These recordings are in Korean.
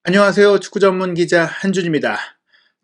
안녕하세요. 축구 전문 기자 한준입니다.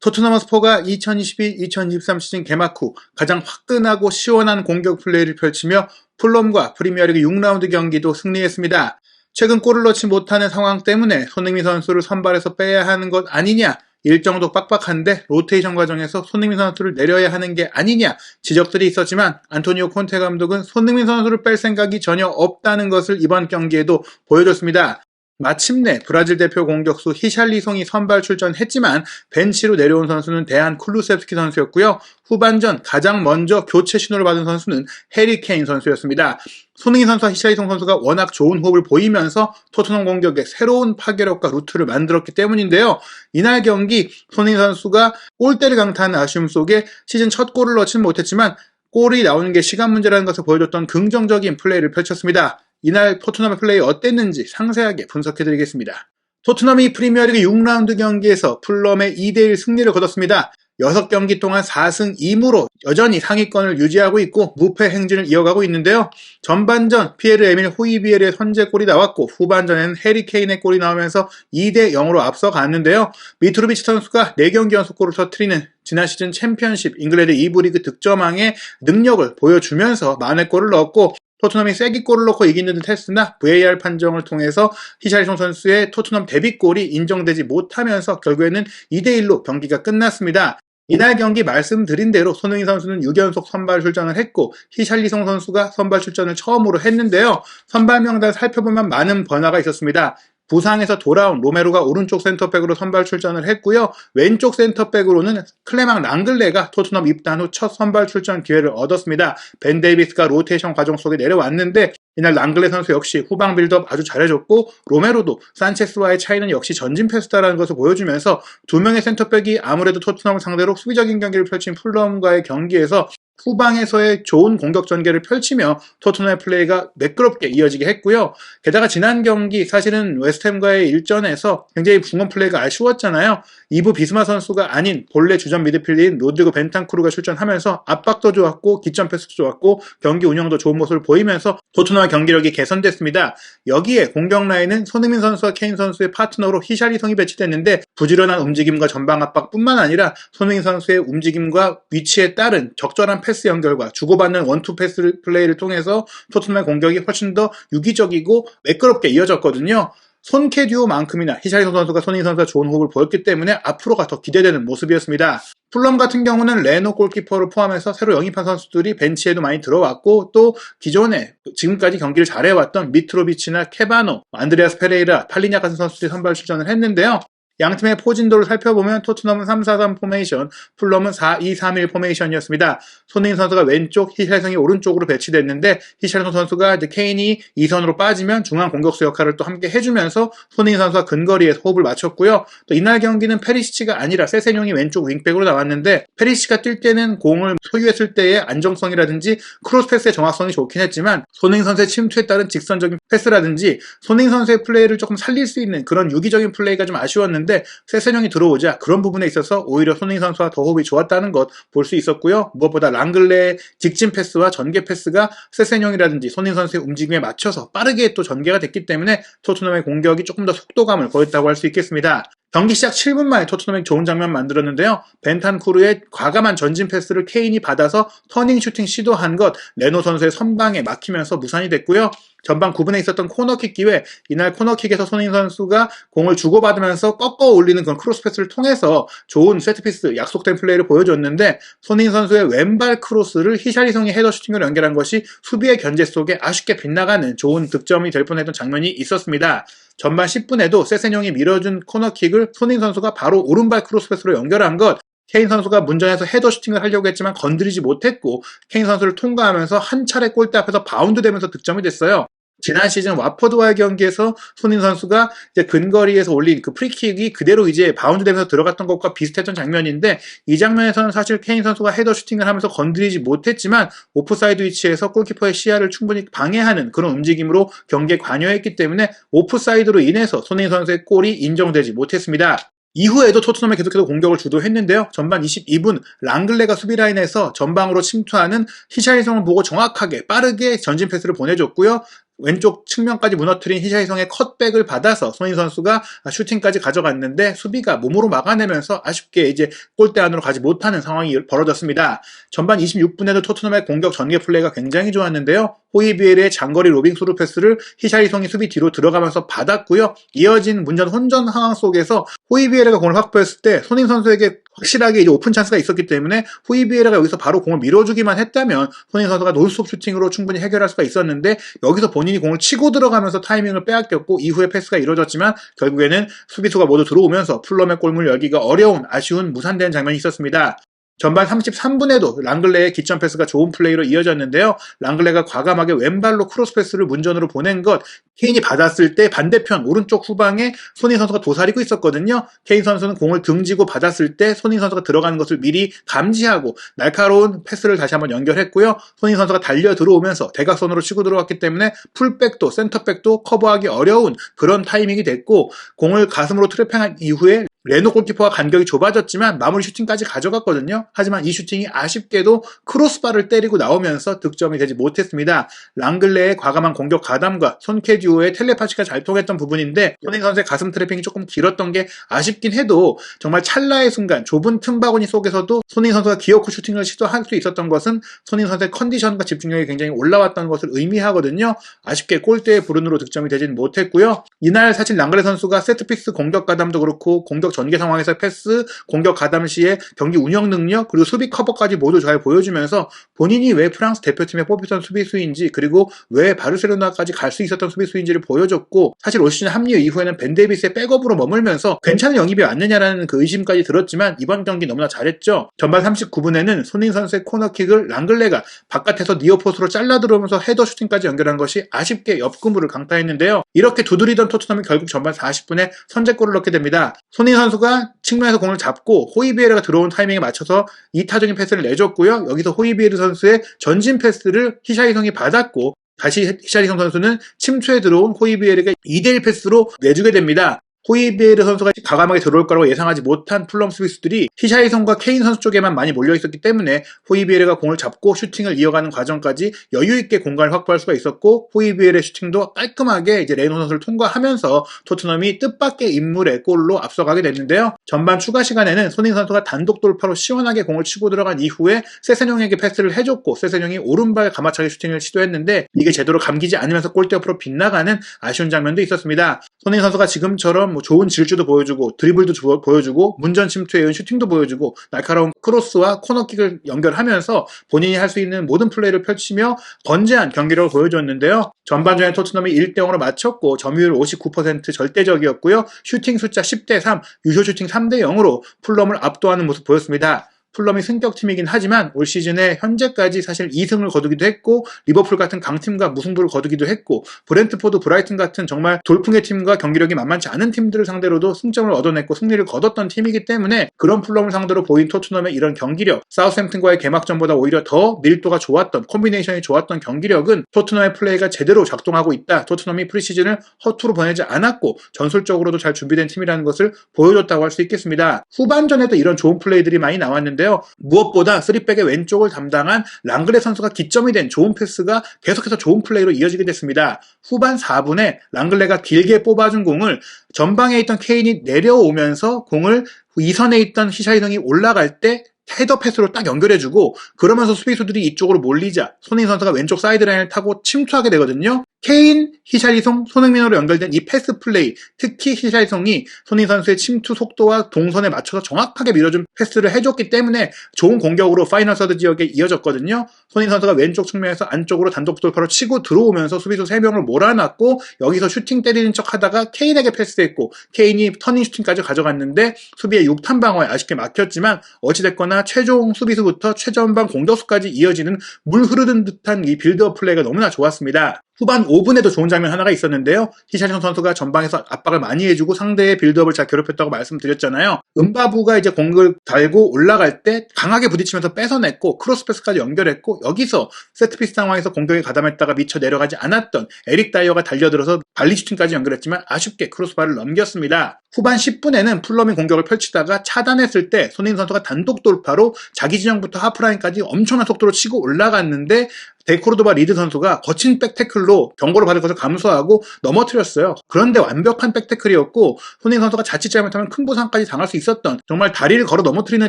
토트넘 허스퍼가 2022-2023 시즌 개막 후 가장 화끈하고 시원한 공격 플레이를 펼치며 풀럼과 프리미어리그 6라운드 경기도 승리했습니다. 최근 골을 넣지 못하는 상황 때문에 손흥민 선수를 선발에서 빼야 하는 것 아니냐, 일정도 빡빡한데 로테이션 과정에서 손흥민 선수를 내려야 하는 게 아니냐 지적들이 있었지만, 안토니오 콘테 감독은 손흥민 선수를 뺄 생각이 전혀 없다는 것을 이번 경기에도 보여줬습니다. 마침내 브라질 대표 공격수 히샬리송이 선발 출전했지만 벤치로 내려온 선수는 데안 쿨루세프스키 선수였고요. 후반전 가장 먼저 교체 신호를 받은 선수는 해리 케인 선수였습니다. 손흥민 선수와 히샬리송 선수가 워낙 좋은 호흡을 보이면서 토트넘 공격에 새로운 파괴력과 루트를 만들었기 때문인데요. 이날 경기 손흥민 선수가 골대를 강타하는 아쉬움 속에 시즌 첫 골을 넣지는 못했지만 골이 나오는 게 시간 문제라는 것을 보여줬던 긍정적인 플레이를 펼쳤습니다. 이날 토트넘의 플레이 어땠는지 상세하게 분석해드리겠습니다. 토트넘이 프리미어리그 6라운드 경기에서 풀럼의 2대1 승리를 거뒀습니다. 6경기 동안 4승 2무로 여전히 상위권을 유지하고 있고 무패 행진을 이어가고 있는데요. 전반전 피에르 에밀 호이비에르의 선제골이 나왔고, 후반전에는 해리 케인의 골이 나오면서 2대0으로 앞서갔는데요. 미트로비치 선수가 4경기 연속골을 터뜨리는 지난 시즌 챔피언십 잉글랜드 2부 리그 득점왕의 능력을 보여주면서 만회골을 넣었고, 토트넘이 쐐기골을 넣고 이기는 듯 했으나 VAR 판정을 통해서 히샬리송 선수의 토트넘 데뷔골이 인정되지 못하면서 결국에는 2대1로 경기가 끝났습니다. 이날 경기 말씀드린 대로 손흥민 선수는 6연속 선발 출전을 했고, 히샬리송 선수가 선발 출전을 처음으로 했는데요. 선발 명단을 살펴보면 많은 변화가 있었습니다. 부상에서 돌아온 로메로가 오른쪽 센터백으로 선발 출전을 했고요. 왼쪽 센터백으로는 클레망 랑글레가 토트넘 입단 후 첫 선발 출전 기회를 얻었습니다. 벤 데이비스가 로테이션 과정 속에 내려왔는데 이날 랑글레 선수 역시 후방 빌드업 아주 잘해줬고, 로메로도 산체스와의 차이는 역시 전진 패스다라는 것을 보여주면서 두 명의 센터백이 아무래도 토트넘을 상대로 수비적인 경기를 펼친 풀럼과의 경기에서 후방에서의 좋은 공격 전개를 펼치며 토트넘의 플레이가 매끄럽게 이어지게 했고요. 게다가 지난 경기 사실은 웨스트햄과의 일전에서 굉장히 붕어 플레이가 아쉬웠잖아요. 2부 비스마 선수가 아닌 본래 주전 미드필더인 로드리고 벤탄쿠르가 출전하면서 압박도 좋았고 기점 패스도 좋았고 경기 운영도 좋은 모습을 보이면서 토트넘의 경기력이 개선됐습니다. 여기에 공격 라인은 손흥민 선수와 케인 선수의 파트너로 히샬리송이 배치됐는데, 부지런한 움직임과 전방 압박뿐만 아니라 손흥민 선수의 움직임과 위치에 따른 적절한 패스 연결과 주고받는 원투 패스 플레이를 통해서 토트넘의 공격이 훨씬 더 유기적이고 매끄럽게 이어졌거든요. 손캐 듀오만큼이나 히샬리송 선수가 손흥민 선수가 좋은 호흡을 보였기 때문에 앞으로가 더 기대되는 모습이었습니다. 풀럼 같은 경우는 레노 골키퍼를 포함해서 새로 영입한 선수들이 벤치에도 많이 들어왔고, 또 기존에 지금까지 경기를 잘해왔던 미트로비치나 케바노, 안드레아스 페레이라, 팔리냐 같은 선수들이 선발 출전을 했는데요. 양팀의 포진도를 살펴보면 토트넘은 3-4-3 포메이션, 풀럼은 4-2-3-1 포메이션이었습니다. 손흥민 선수가 왼쪽, 히샬리송이 오른쪽으로 배치됐는데, 히샬리송 선수가 이제 케인이 2선으로 빠지면 중앙 공격수 역할을 또 함께 해주면서 손흥민 선수가 근거리에서 호흡을 맞췄고요. 또 이날 경기는 페리시치가 아니라 세세뇽이 왼쪽 윙백으로 나왔는데, 페리시치가 뛸 때는 공을 소유했을 때의 안정성이라든지 크로스 패스의 정확성이 좋긴 했지만, 손흥민 선수의 침투에 따른 직선적인 패스라든지 손흥민 선수의 플레이를 조금 살릴 수 있는 그런 유기적인 플레이가 좀 아쉬웠는데, 세세뇽이 들어오자 그런 부분에 있어서 오히려 손흥민 선수와 더 호흡이 좋았다는 것 볼 수 있었고요. 무엇보다 랑글레의 직진 패스와 전개 패스가 세세뇽이라든지 손흥민 선수의 움직임에 맞춰서 빠르게 또 전개가 됐기 때문에 토트넘의 공격이 조금 더 속도감을 보였다고 할 수 있겠습니다. 경기 시작 7분 만에 토트넘이 좋은 장면 만들었는데요. 벤탄쿠르의 과감한 전진 패스를 케인이 받아서 터닝 슈팅 시도한 것, 레노 선수의 선방에 막히면서 무산이 됐고요. 전반 9분에 있었던 코너킥 기회, 이날 코너킥에서 손흥민 선수가 공을 주고받으면서 꺾어 올리는 그런 크로스 패스를 통해서 좋은 세트피스, 약속된 플레이를 보여줬는데, 손흥민 선수의 왼발 크로스를 히샬리송이 헤더 슈팅으로 연결한 것이 수비의 견제 속에 아쉽게 빗나가는 좋은 득점이 될 뻔했던 장면이 있었습니다. 전반 10분에도 세세뇽이 밀어준 코너킥을 손흥민 선수가 바로 오른발 크로스 패스로 연결한 것, 케인 선수가 문전에서 헤더 슈팅을 하려고 했지만 건드리지 못했고 케인 선수를 통과하면서 한 차례 골대 앞에서 바운드 되면서 득점이 됐어요. 지난 시즌 와퍼드와의 경기에서 손흥민 선수가 이제 근거리에서 올린 그 프리킥이 그대로 이제 바운드 되면서 들어갔던 것과 비슷했던 장면인데, 이 장면에서는 사실 케인 선수가 헤더 슈팅을 하면서 건드리지 못했지만 오프사이드 위치에서 골키퍼의 시야를 충분히 방해하는 그런 움직임으로 경기에 관여했기 때문에 오프사이드로 인해서 손흥민 선수의 골이 인정되지 못했습니다. 이후에도 토트넘이 계속해서 공격을 주도했는데요. 전반 22분 랑글레가 수비 라인에서 전방으로 침투하는 히샬리송을 보고 정확하게 빠르게 전진 패스를 보내줬고요. 왼쪽 측면까지 무너뜨린 히샤이성의 컷백을 받아서 손흥민 선수가 슈팅까지 가져갔는데 수비가 몸으로 막아내면서 아쉽게 이제 골대 안으로 가지 못하는 상황이 벌어졌습니다. 전반 26분에도 토트넘의 공격 전개 플레이가 굉장히 좋았는데요. 호이비엘의 장거리 로빙 스루 패스를 히샤이성이 수비 뒤로 들어가면서 받았고요. 이어진 문전 혼전 상황 속에서 호이비에르가 공을 확보했을 때 손흥민 선수에게 확실하게 이제 오픈 찬스가 있었기 때문에 호이비에르가 여기서 바로 공을 밀어주기만 했다면 손흥민 선수가 논스톱 슈팅으로 충분히 해결할 수가 있었는데 여기서 본인이 공을 치고 들어가면서 타이밍을 빼앗겼고 이후에 패스가 이루어졌지만 결국에는 수비수가 모두 들어오면서 풀럼의 골문을 열기가 어려운 아쉬운 무산된 장면이 있었습니다. 전반 33분에도 랑글레의 기점 패스가 좋은 플레이로 이어졌는데요. 랑글레가 과감하게 왼발로 크로스 패스를 문전으로 보낸 것, 케인이 받았을 때 반대편 오른쪽 후방에 손흥민 선수가 도사리고 있었거든요. 케인 선수는 공을 등지고 받았을 때 손흥민 선수가 들어가는 것을 미리 감지하고 날카로운 패스를 다시 한번 연결했고요. 손흥민 선수가 달려 들어오면서 대각선으로 치고 들어왔기 때문에 풀백도 센터백도 커버하기 어려운 그런 타이밍이 됐고 공을 가슴으로 트래핑한 이후에 레노 골키퍼와 간격이 좁아졌지만 마무리 슈팅까지 가져갔거든요. 하지만 이 슈팅이 아쉽게도 크로스바를 때리고 나오면서 득점이 되지 못했습니다. 랑글레의 과감한 공격 가담과 손케듀오의 텔레파시가 잘 통했던 부분인데 손흥민 선수의 가슴 트래핑이 조금 길었던 게 아쉽긴 해도 정말 찰나의 순간 좁은 틈바구니 속에서도 손흥민 선수가 기어코 슈팅을 시도할 수 있었던 것은 손흥민 선수의 컨디션과 집중력이 굉장히 올라왔다는 것을 의미하거든요. 아쉽게 골대의 불운으로 득점이 되진 못했고요. 이날 사실 랑글레 선수가 세트피스 공격 가담도 그렇고 공격 전개 상황에서 패스, 공격 가담 시에 경기 운영 능력, 그리고 수비 커버까지 모두 잘 보여주면서 본인이 왜 프랑스 대표팀에 뽑혔던 수비수인지 그리고 왜 바르셀로나까지 갈 수 있었던 수비수인지를 보여줬고 사실 올 시즌 합류 이후에는 벤 데이비스의 백업으로 머물면서 괜찮은 영입이 왔느냐라는 그 의심까지 들었지만 이번 경기 너무나 잘했죠. 전반 39분에는 손흥민 선수의 코너킥을 랑글레가 바깥에서 니어포스로 잘라 들어오면서 헤더 슈팅까지 연결한 것이 아쉽게 옆구무를 강타했는데요. 이렇게 두드리던 토트넘이 결국 전반 40분에 선제골을 넣게 됩니다. 손흥민 선수가 측면에서 공을 잡고 호이비에르가 들어온 타이밍에 맞춰서 이타적인 패스를 내줬고요. 여기서 호이비에르 선수의 전진 패스를 히샤이성이 받았고 다시 히샤이성 선수는 침투에 들어온 호이비에르가 2대1 패스로 내주게 됩니다. 호이비에르 선수가 과감하게 들어올 거라고 예상하지 못한 풀럼 수비수들이 히샤이성과 케인 선수 쪽에만 많이 몰려있었기 때문에 호이비에르가 공을 잡고 슈팅을 이어가는 과정까지 여유있게 공간을 확보할 수가 있었고 호이비에르의 슈팅도 깔끔하게 이제 레노 선수를 통과하면서 토트넘이 뜻밖의 인물의 골로 앞서가게 됐는데요. 전반 추가 시간에는 손흥민 선수가 단독 돌파로 시원하게 공을 치고 들어간 이후에 세세뇽에게 패스를 해줬고 세세뇽이 오른발 가마차기 슈팅을 시도했는데 이게 제대로 감기지 않으면서 골대 옆으로 빗나가는 아쉬운 장면도 있었습니다. 손흥민 선수가 지금처럼 좋은 질주도 보여주고 드리블도 보여주고 문전 침투에 의한 슈팅도 보여주고 날카로운 크로스와 코너킥을 연결하면서 본인이 할 수 있는 모든 플레이를 펼치며 건재한 경기력을 보여줬는데요. 전반전에 토트넘이 1대0으로 마쳤고 점유율 59% 절대적이었고요. 슈팅 숫자 10대3, 유효 슈팅 3대0으로 풀럼을 압도하는 모습 보였습니다. 풀럼이 승격팀이긴 하지만 올 시즌에 현재까지 사실 2승을 거두기도 했고 리버풀 같은 강팀과 무승부를 거두기도 했고 브렌트포드, 브라이튼 같은 정말 돌풍의 팀과 경기력이 만만치 않은 팀들을 상대로도 승점을 얻어냈고 승리를 거뒀던 팀이기 때문에 그런 풀럼을 상대로 보인 토트넘의 이런 경기력, 사우스햄튼과의 개막전보다 오히려 더 밀도가 좋았던, 콤비네이션이 좋았던 경기력은 토트넘의 플레이가 제대로 작동하고 있다. 토트넘이 프리시즌을 허투루 보내지 않았고 전술적으로도 잘 준비된 팀이라는 것을 보여줬다고 할 수 있겠습니다. 후반전에도 이런 좋은 플레이들이 많이 나왔는데요. 무엇보다 3백의 왼쪽을 담당한 랑글레 선수가 기점이 된 좋은 패스가 계속해서 좋은 플레이로 이어지게 됐습니다. 후반 4분에 랑글레가 길게 뽑아준 공을 전방에 있던 케인이 내려오면서 공을 이선에 있던 히샤이성이 올라갈 때 헤더 패스로 딱 연결해주고 그러면서 수비수들이 이쪽으로 몰리자 손흥민 선수가 왼쪽 사이드라인을 타고 침투하게 되거든요. 케인, 히샬리송, 손흥민으로 연결된 이 패스 플레이, 특히 히샬리송이 손흥민 선수의 침투 속도와 동선에 맞춰서 정확하게 밀어준 패스를 해줬기 때문에 좋은 공격으로 파이널 서드 지역에 이어졌거든요. 손흥민 선수가 왼쪽 측면에서 안쪽으로 단독 돌파로 치고 들어오면서 수비수 3명을 몰아놨고 여기서 슈팅 때리는 척 하다가 케인에게 패스했고 케인이 터닝 슈팅까지 가져갔는데 수비의 6탄 방어에 아쉽게 막혔지만 어찌됐거나 최종 수비수부터 최전방 공격수까지 이어지는 물 흐르는 듯한 이 빌드업 플레이가 너무나 좋았습니다. 후반 5분에도 좋은 장면 하나가 있었는데요. 히샬리송 선수가 전방에서 압박을 많이 해주고 상대의 빌드업을 잘 괴롭혔다고 말씀드렸잖아요. 은바부가 이제 공을 달고 올라갈 때 강하게 부딪히면서 뺏어냈고 크로스 패스까지 연결했고 여기서 세트피스 상황에서 공격에 가담했다가 미처 내려가지 않았던 에릭 다이어가 달려들어서 발리 슈팅까지 연결했지만 아쉽게 크로스바를 넘겼습니다. 후반 10분에는 풀럼이 공격을 펼치다가 차단했을 때 손흥민 선수가 단독 돌파로 자기 진영부터 하프라인까지 엄청난 속도로 치고 올라갔는데 데코르도바 리드 선수가 거친 백태클로 경고를 받을 것을 감수하고 넘어뜨렸어요. 그런데 완벽한 백태클이었고 손흥민 선수가 자칫 잘못하면 큰 부상까지 당할 수 있었던 정말 다리를 걸어 넘어뜨리는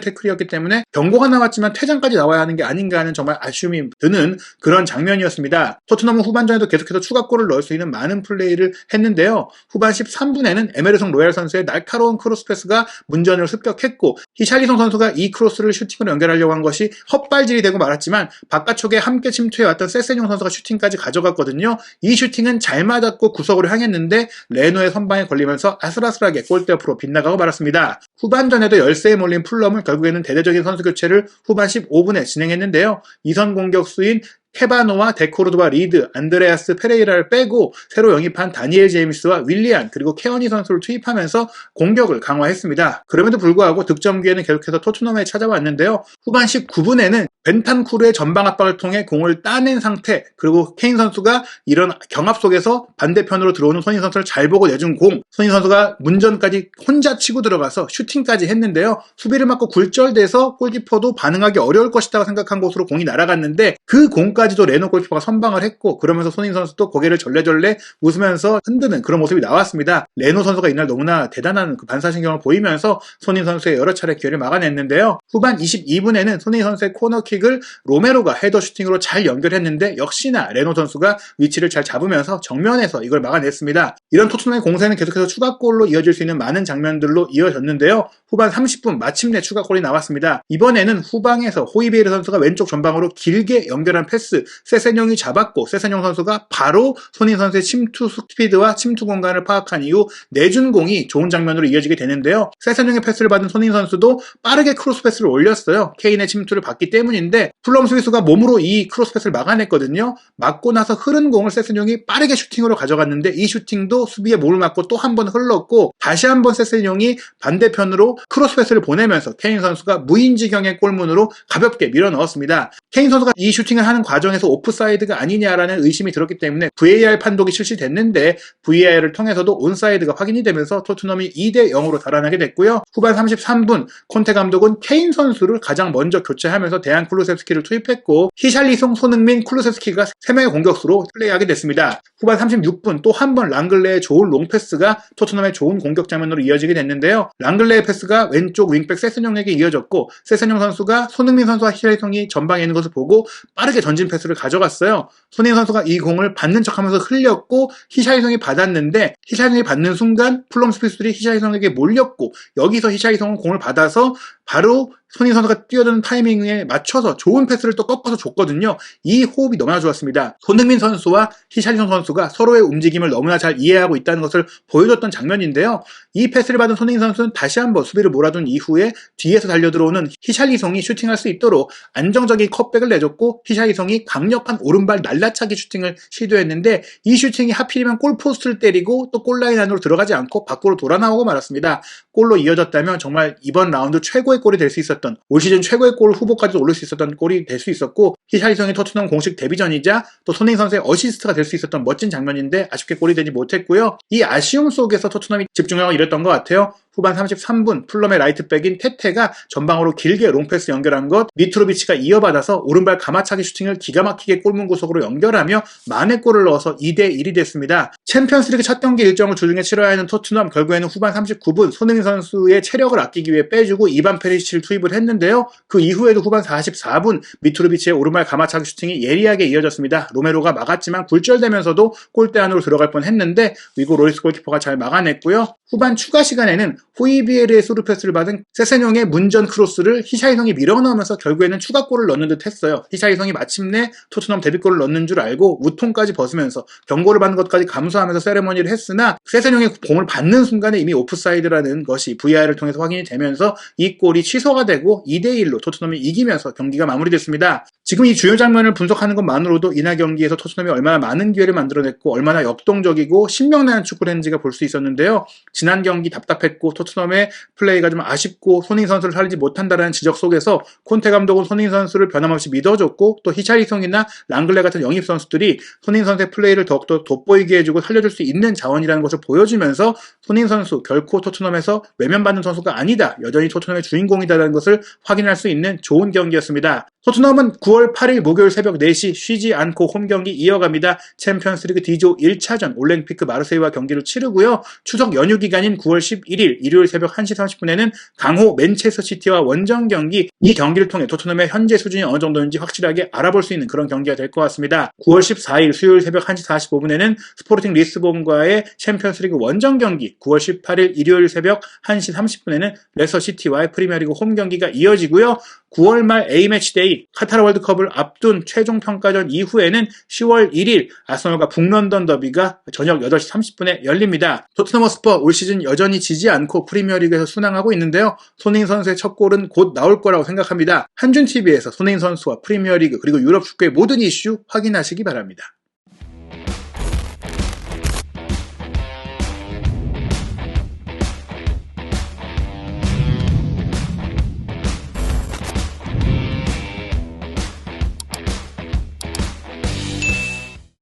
태클이었기 때문에 경고가 나왔지만 퇴장까지 나와야 하는 게 아닌가 하는 정말 아쉬움이 드는 그런 장면이었습니다. 토트넘은 후반전에도 계속해서 추가골을 넣을 수 있는 많은 플레이를 했는데요. 후반 13분에는 에메르송 로얄 선수의 날카로운 크로스 패스가 문전을 습격했고 히샬리송 선수가 이 크로스를 슈팅으로 연결하려고 한 것이 헛발질이 되고 말았지만 바깥쪽에 함께 침투해왔던 세세뇽 선수가 슈팅까지 가져갔거든요. 이 슈팅은 잘 맞았고 구석으로 향했는데 레노의 선방에 걸리면서 아슬아슬하게 골대 옆으로 빗나가고 말았습니다. 후반전에도 열세에 몰린 풀럼은 결국에는 대대적인 선수 교체를 후반 15분에 진행했는데요. 이선 공격수인 케바노와 데코르도바 리드, 안드레아스 페레이라를 빼고 새로 영입한 다니엘 제임스와 윌리안 그리고 케어니 선수를 투입하면서 공격을 강화했습니다. 그럼에도 불구하고 득점 기회는 계속해서 토트넘에 찾아왔는데요. 후반 19분에는 벤탄쿠르의 전방 압박을 통해 공을 따낸 상태 그리고 케인 선수가 이런 경합 속에서 반대편으로 들어오는 손흥민 선수를 잘 보고 내준 공 손흥민 선수가 문전까지 혼자 치고 들어가서 슈팅까지 했는데요. 수비를 맞고 굴절돼서 골키퍼도 반응하기 어려울 것이라고 생각한 곳으로 공이 날아갔는데 그 공까지도 레노 골키퍼가 선방을 했고 그러면서 손흥민 선수도 고개를 절레절레 웃으면서 흔드는 그런 모습이 나왔습니다. 레노 선수가 이날 너무나 대단한 그 반사신경을 보이면서 손흥민 선수의 여러 차례 기회를 막아냈는데요. 후반 22분에는 손흥민 선수의 코너킥을 로메로가 헤더 슈팅으로 잘 연결했는데 역시나 레노 선수가 위치를 잘 잡으면서 정면에서 이걸 막아냈습니다. 이런 토트넘의 공세는 계속해서 추가골로 이어질 수 있는 많은 장면들로 이어졌는데요. 후반 30분 마침내 추가골이 나왔습니다. 이번에는 후방에서 호이비에르 선수가 왼쪽 전방으로 길게 연결한 패스 세세뇽이 잡았고 세세뇽 선수가 바로 손흥민 선수의 침투 스피드와 침투 공간을 파악한 이후 내준 공이 좋은 장면으로 이어지게 되는데요. 세세뇽의 패스를 받은 손흥민 선수도 빠르게 크로스 패스를 올렸어요. 케인의 침투를 받기 때문인데 풀럼 수비수가 몸으로 이 크로스 패스를 막아냈거든요. 맞고 나서 흐른 공을 세세뇽이 빠르게 슈팅으로 가져갔는데 이 슈팅도 수비에 몸을 맞고 또 한 번 흘렀고 다시 한번 세세뇽이 반대편으로 크로스 패스를 보내면서 케인 선수가 무인지경의 골문으로 가볍게 밀어 넣었습니다. 케인 선수가 이 슈팅을 하는 과정에서 오프사이드가 아니냐라는 의심이 들었기 때문에 VAR 판독이 실시됐는데 VAR을 통해서도 온사이드가 확인이 되면서 토트넘이 2대0으로 달아나게 됐고요. 후반 33분 콘테 감독은 케인 선수를 가장 먼저 교체하면서 대안 쿨루세프스키를 투입했고 히샬리송, 손흥민, 쿨루세프스키가 3명의 공격수로 플레이하게 됐습니다. 후반 36분 또 한 번 랑글레의 좋은 롱패스가 토트넘의 좋은 공격 장면으로 이어지게 됐는데요. 랑글레의 패스가 왼쪽 윙백 세세뇽에게 이어졌고 세세뇽 선수가 손흥민 선수와 히샬리송이 전방에 있는 것을 보고 빠르게 전진 패스를 가져갔어요. 손흥민 선수가 이 공을 받는 척하면서 흘렸고 히샬리송이 받았는데 히샬리송이 받는 순간 풀럼 스피스들이 히샬리송에게 몰렸고 여기서 히샬리송은 공을 받아서 바로 손흥민 선수가 뛰어드는 타이밍에 맞춰서 좋은 패스를 또 꺾어서 줬거든요. 이 호흡이 너무나 좋았습니다. 손흥민 선수와 히샬리송 선수가 서로의 움직임을 너무나 잘 이해하고 있다는 것을 보여줬던 장면인데요. 이 패스를 받은 손흥민 선수는 다시 한번 수비를 몰아둔 이후에 뒤에서 달려들어오는 히샬리송이 슈팅할 수 있도록 안정적인 컷백을 내줬고 히샬리송이 강력한 오른발 날라차기 슈팅을 시도했는데 이 슈팅이 하필이면 골포스트를 때리고 또 골라인 안으로 들어가지 않고 밖으로 돌아 나오고 말았습니다. 골로 이어졌다면 정말 이번 라운드 최고의 골이 될 수 있었던 올 시즌 최고의 골 후보까지도 오를 수 있었던 골이 될 수 있었고 히샬리송이 토트넘 공식 데뷔전이자 또 손흥민 선수의 어시스트가 될 수 있었던 멋진 장면인데 아쉽게 골이 되지 못했고요. 이 아쉬움 속에서 토트넘이 집중력을 잃었던 것 같아요. 후반 33분 풀럼의 라이트백인 테테가 전방으로 길게 롱패스 연결한 것 미트로비치가 이어받아서 오른발 가마차기 슈팅을 기가 막히게 골문 구석으로 연결하며 만회골을 넣어서 2대1이 됐습니다. 챔피언스리그 첫 경기 일정을 주중에 치러야 하는 토트넘 결국에는 후반 39분 손흥민 선수의 체력을 아끼기 위해 빼주고 이반 페리시치를 투입을 했는데요. 그 이후에도 후반 44분 미트로비치의 오른발 가마차기 슈팅이 예리하게 이어졌습니다. 로메로가 막았지만 굴절되면서도 골대 안으로 들어갈 뻔했는데 위고 로리스 골키퍼가 잘 막아냈고요. 후반 추가 시간에는 호이비에르의 스루 패스를 받은 세세뇽의 문전 크로스를 히샬리송이 밀어넣으면서 결국에는 추가골을 넣는 듯 했어요. 히샬리송이 마침내 토트넘 데뷔골을 넣는 줄 알고 우통까지 벗으면서 경고를 받는 것까지 감수하면서 세레머니를 했으나 세세뇽이 공을 받는 순간에 이미 오프사이드라는 것이 VAR을 통해서 확인이 되면서 이 골이 취소가 되고 2대1로 토트넘이 이기면서 경기가 마무리됐습니다. 지금 이 주요 장면을 분석하는 것만으로도 이날 경기에서 토트넘이 얼마나 많은 기회를 만들어냈고 얼마나 역동적이고 신명나는 축구를 했는지가 볼 수 있었는데요. 지난 경기 답답했고 토트넘의 플레이가 좀 아쉽고 손흥민 선수를 살리지 못한다는 지적 속에서 콘테 감독은 손흥민 선수를 변함없이 믿어줬고 또 히샬리송이나 랑글레 같은 영입 선수들이 손흥민 선수의 플레이를 더욱더 돋보이게 해주고 살려줄 수 있는 자원이라는 것을 보여주면서 손흥민 선수 결코 토트넘에서 외면받는 선수가 아니다. 여전히 토트넘의 주인공이다라는 것을 확인할 수 있는 좋은 경기였습니다. 토트넘은 9월 8일 목요일 새벽 4시 쉬지 않고 홈경기 이어갑니다. 챔피언스리그 D조 1차전 올랭피크 마르세유와 경기를 치르고요. 추석 연휴 기간인 9월 11일 일요일 새벽 1시 30분에는 강호 맨체스터 시티와 원정 경기, 이 경기를 통해 토트넘의 현재 수준이 어느 정도인지 확실하게 알아볼 수 있는 그런 경기가 될 것 같습니다. 9월 14일 수요일 새벽 1시 45분에는 스포르팅 리스본과의 챔피언스리그 원정 경기, 9월 18일 일요일 새벽 1시 30분에는 레스터 시티와의 프리미어리그 홈 경기가 이어지고요. 9월 말 A매치데이 카타르 월드컵을 앞둔 최종 평가전 이후에는 10월 1일 아스널과 북런던 더비가 저녁 8시 30분에 열립니다. 토트넘 허스퍼 올 시즌 여전히 지지 않고 프리미어리그에서 순항하고 있는데요. 손흥민 선수의 첫 골은 곧 나올 거라고 생각합니다. 한준TV에서 손흥민 선수와 프리미어리그 그리고 유럽 축구의 모든 이슈 확인하시기 바랍니다.